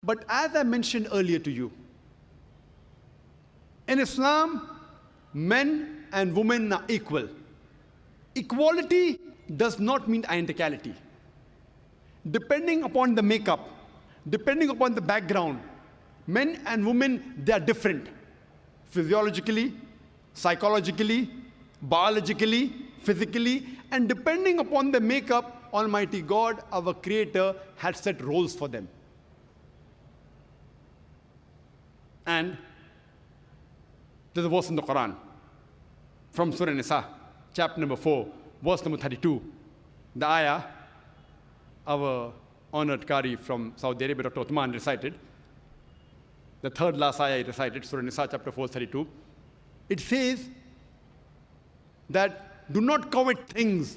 But as I mentioned earlier to you, in Islam, men and women are equal. Equality does not mean identicality. Depending upon the makeup, depending upon the background, men and women, they are different. Physiologically, psychologically, biologically, physically, and depending upon the makeup, Almighty God, our Creator, had set roles for them. And there's a verse in the Quran from Surah Nisa, chapter number 4, verse number 32. The ayah, our honored Qari from Saudi Arabia, Dr. Uthman, recited. The third last ayah he recited, Surah Nisa, chapter 4, 32. It says that do not covet things.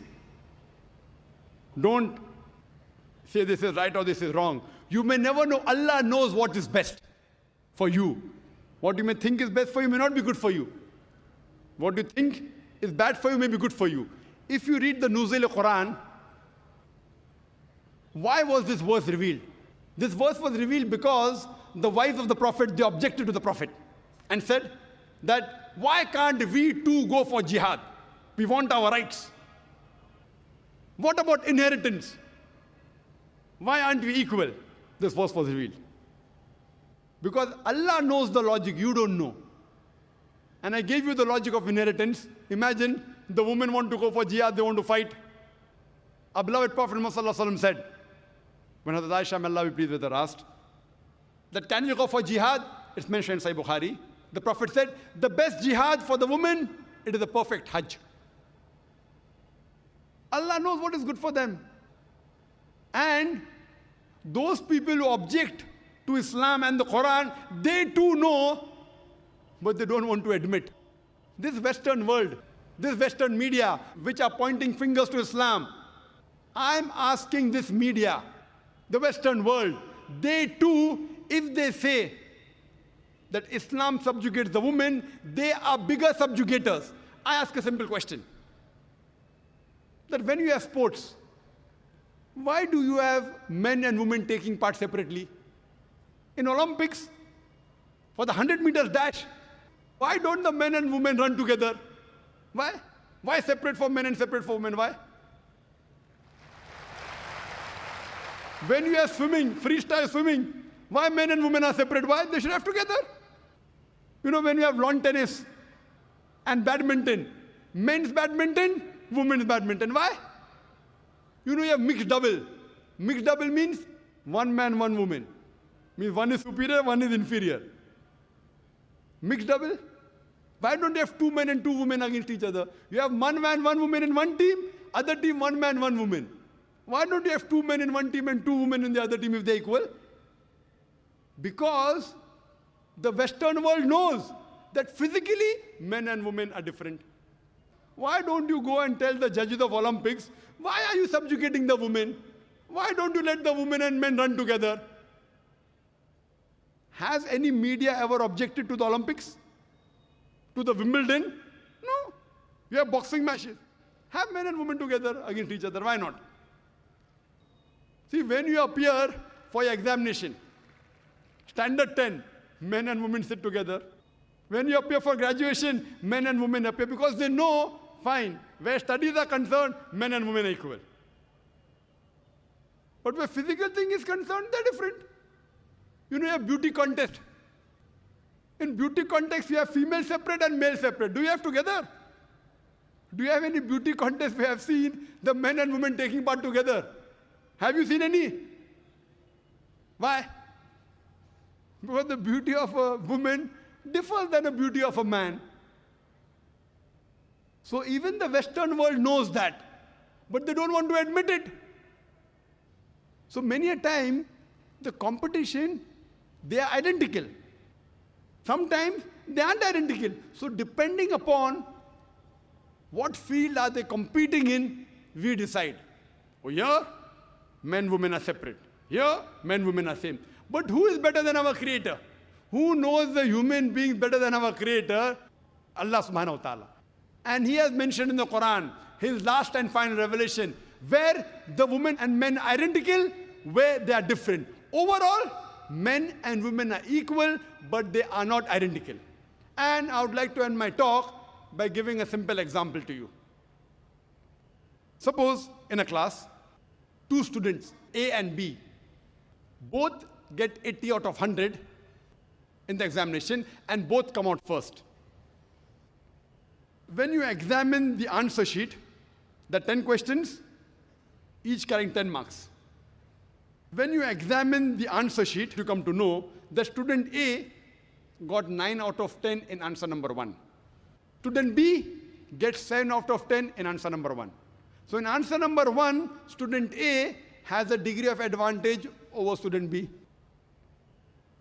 Don't say this is right or this is wrong. You may never know. Allah knows what is best for you. What you may think is best for you may not be good for you. What you think is bad for you may be good for you. If you read the Nuzul Quran, why was this verse revealed? This verse was revealed because the wives of the Prophet, they objected to the Prophet and said that why can't we too go for jihad? We want our rights. What about inheritance? Why aren't we equal? This verse was revealed. Because Allah knows the logic, you don't know. And I gave you the logic of inheritance. Imagine the women want to go for jihad, they want to fight. Our beloved Prophet Muhammad said, when Hazrat Aisha, may Allah be pleased with her, asked, that can you go for jihad? It's mentioned in Sahih Bukhari. The Prophet said, the best jihad for the woman, it is the perfect hajj. Allah knows what is good for them. And those people who object to Islam and the Quran, they too know, but they don't want to admit. This Western world, this Western media, which are pointing fingers to Islam, I'm asking this media, the Western world, they too, if they say that Islam subjugates the woman, they are bigger subjugators. I ask a simple question. That when you have sports, why do you have men and women taking part separately? In Olympics, for the 100 meters dash, why don't the men and women run together? Why? Why separate for men and separate for women? Why? When you have swimming, freestyle swimming, why men and women are separate? Why? They should have together. You know, when you have lawn tennis and badminton, men's badminton, women's badminton. Why? You know, you have mixed double. Mixed double means one man, one woman. Means one is superior, one is inferior. Mixed double? Why don't you have two men and two women against each other? You have one man, one woman in one team, other team, one man, one woman. Why don't you have two men in one team and two women in the other team if they're equal? Because the Western world knows that physically men and women are different. Why don't you go and tell the judges of Olympics, why are you subjugating the women? Why don't you let the women and men run together? Has any media ever objected to the Olympics? To the Wimbledon? No. You have boxing matches. Have men and women together against each other. Why not? See, when you appear for your examination, standard 10, men and women sit together. When you appear for graduation, men and women appear because they know, fine, where studies are concerned, men and women are equal. But where physical thing is concerned, they're different. You know, you have beauty contest. In beauty contest, you have female separate and male separate. Do you have together? Do you have any beauty contest we have seen the men and women taking part together? Have you seen any? Why? Because the beauty of a woman differs than the beauty of a man. So even the Western world knows that, but they don't want to admit it. So many a time, the competition, they are identical. Sometimes they aren't identical. So depending upon what field are they competing in, we decide. Oh, here, men, women are separate. Here, men, women are same. But who is better than our Creator? Who knows the human being better than our Creator? Allah subhanahu wa ta'ala. And He has mentioned in the Quran, His last and final revelation, where the women and men are identical, where they are different. Overall, men and women are equal, but they are not identical. And I would like to end my talk by giving a simple example to you. Suppose in a class, two students, A and B, both get 80 out of 100 in the examination and both come out first. When you examine the answer sheet, the 10 questions, each carrying 10 marks. When you examine the answer sheet, you come to know that student A got 9 out of 10 in answer number 1. Student B gets 7 out of 10 in answer number 1. So in answer number 1, student A has a degree of advantage over student B.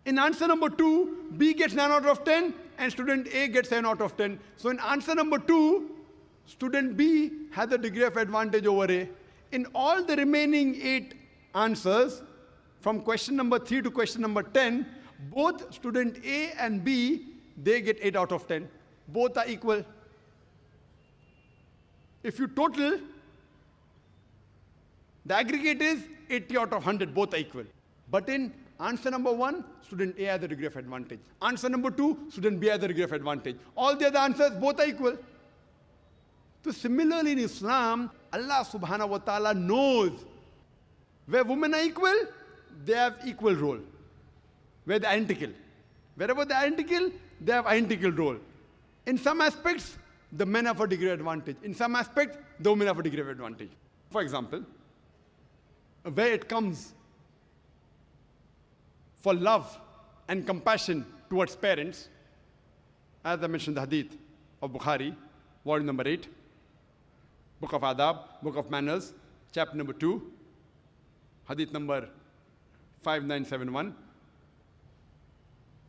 In answer number 2, B gets 9 out of 10 and student A gets 7 out of 10. So in answer number 2, student B has a degree of advantage over A. In all the remaining 8 answers, from question number 3 to question number 10, both student A and B, they get 8 out of 10. Both are equal. If you total, the aggregate is 80 out of 100, both are equal. But in answer number 1, student A has a degree of advantage. Answer number 2, student B has a degree of advantage. All the other answers, both are equal. So similarly in Islam, Allah subhanahu wa ta'ala knows where women are equal, they have equal role. Where they're identical. Wherever they're identical, they have identical role. In some aspects, the men have a degree of advantage. In some aspects, the women have a degree of advantage. For example, where it comes for love and compassion towards parents, as I mentioned the hadith of Bukhari, volume number 8, book of Adab, book of Manners, chapter number 2, hadith number 5971,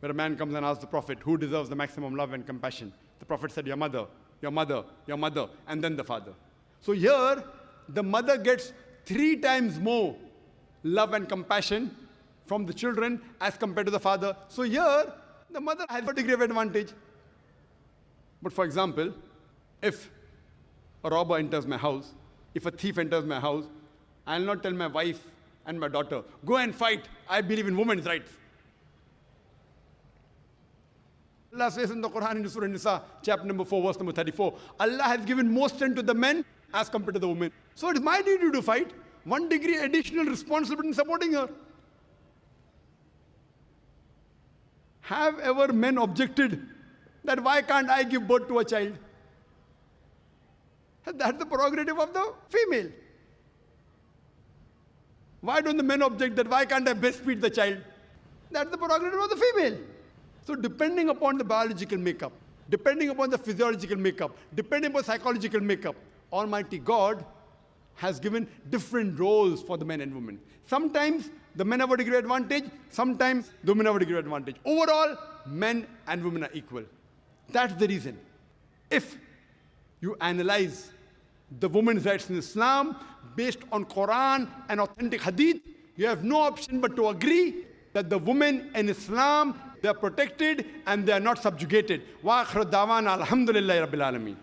where a man comes and asks the Prophet, who deserves the maximum love and compassion? The Prophet said, your mother, your mother, your mother, and then the father. So here, the mother gets 3 times more love and compassion from the children as compared to the father. So here, the mother has a degree of advantage. But for example, if a robber enters my house, if a thief enters my house, I'll not tell my wife and my daughter, go and fight, I believe in women's rights. Allah says in the Quran in Surah Nisa, chapter number 4, verse number 34, Allah has given more strength to the men as compared to the women. So it is my duty to fight. 1 degree additional responsibility in supporting her. Have ever men objected that why can't I give birth to a child? That's the prerogative of the female. Why don't the men object that why can't I breastfeed the child? That's the prerogative of the female. So depending upon the biological makeup, depending upon the physiological makeup, depending upon psychological makeup, Almighty God has given different roles for the men and women. Sometimes the men have a degree advantage, sometimes the women have a degree advantage. Overall, men and women are equal. That's the reason. If you analyze the women's rights in Islam based on Quran and authentic hadith, you have no option but to agree that the women in Islam, they are protected and they are not subjugated. Wa akhir da'wana alhamdulillahi rabbil alameen.